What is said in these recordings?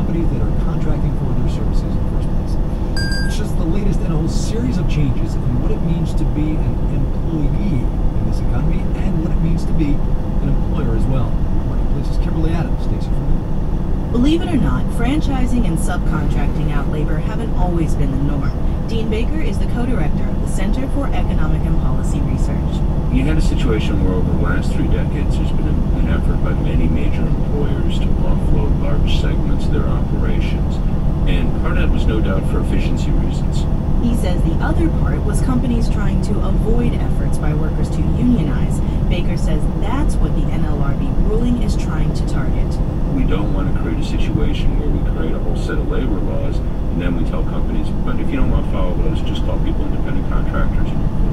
companies that are contracting for their services in the first place. It's just the latest in a whole series of changes in what it means to be an employee in this economy and what it means to be an employer as well. Marketplace's Kimberly Adams takes it from there. Believe it or not, franchising and subcontracting out labor haven't always been the norm. Dean Baker is the co-director of the Center for Economic and Policy Research. You had a situation where over the last 3 decades there's been an effort by many major employers to offload large segments of their operations. And part of that was no doubt for efficiency reasons. He says the other part was companies trying to avoid efforts by workers to unionize. Baker says that's what the NLRB ruling is trying to target. We don't want to create a situation where we create a whole set of labor laws and then we tell companies, but if you don't want to follow those, just call people independent contractors and you're cool.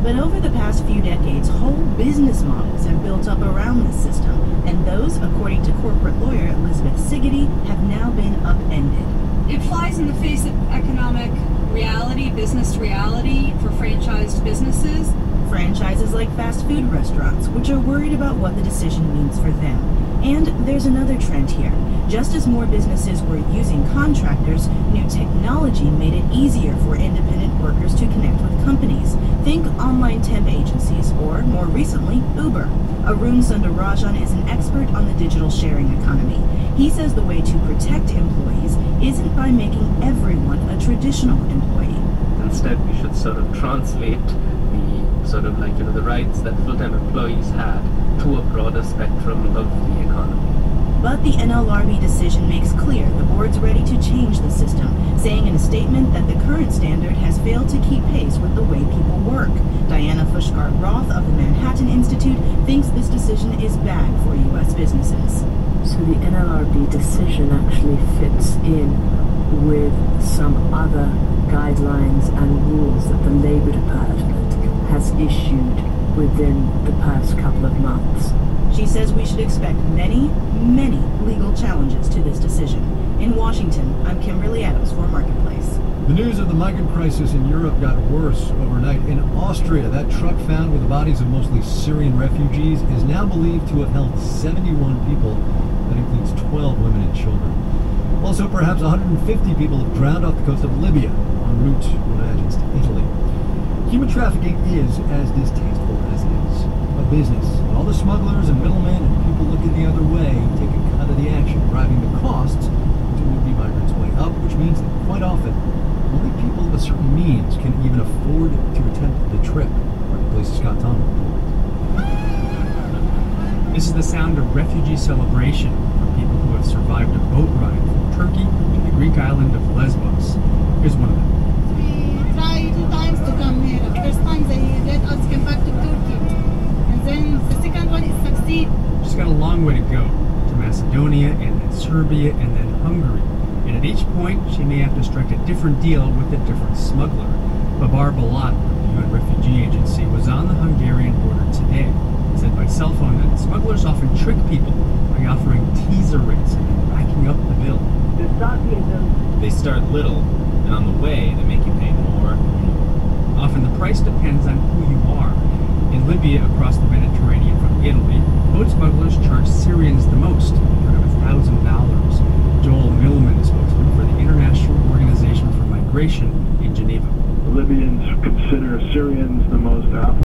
But over the past few decades, whole business models have built up around this system, and those, according to corporate lawyer Elizabeth Siggety, have now been upended. It flies in the face of economic reality, business reality for franchised businesses. Franchises like fast food restaurants, which are worried about what the decision means for them. And there's another trend here. Just as more businesses were using contractors, new technology made it easier for independent workers to connect with companies. Think online temp agencies, or more recently, Uber. Arun Sundarajan is an expert on the digital sharing economy. He says the way to protect employees isn't by making everyone a traditional employee. Instead, we should sort of translate the sort of like, the rights that full-time employees had to a broader spectrum of the economy. But the NLRB decision makes clear the board's ready to change the system, saying in a statement that the current standard has failed to keep pace with the way people work. Diana Fushgart-Roth of the Manhattan Institute thinks this decision is bad for U.S. businesses. So the NLRB decision actually fits in with some other guidelines and rules that the Labor Department has issued within the past couple of months. She says we should expect many, many legal challenges to this decision. In Washington, I'm Kimberly Adams for Marketplace. The news of the migrant crisis in Europe got worse overnight. In Austria, that truck found with the bodies of mostly Syrian refugees is now believed to have held 71 people. That includes 12 women and children. Also, perhaps 150 people have drowned off the coast of Libya en route, one imagines, to Italy. Human trafficking is as distasteful as it is a business. All the smugglers and middlemen and people looking the other way take a cut of the action, driving the costs to would-be migrants way up, which means that quite often only people of a certain means can even afford to attempt the trip. Marketplace's Scott Tom. This is the sound of refugee celebration for people who have survived a boat ride from Turkey to the Greek island of Lesbos. Here's one of them. We tried 2 times to come here. The first time they let us come back to Turkey. And then the second one is succeed. She's got a long way to go to Macedonia and then Serbia and then Hungary. And at each point, she may have to strike a different deal with a different smuggler. Babar Balat of the UN Refugee Agency was on the Hungarian border today. He said by cell phone that smugglers often trick people by offering teaser rates and then racking up the bill. They start little, and on the way, they make you pay more and more. Often the price depends on who you are. In Libya, across the Mediterranean from Italy, boat smugglers charge Syrians the most, around $1,000. Joel Millman is spokesman for the International Organization for Migration in Geneva. The Libyans consider Syrians the most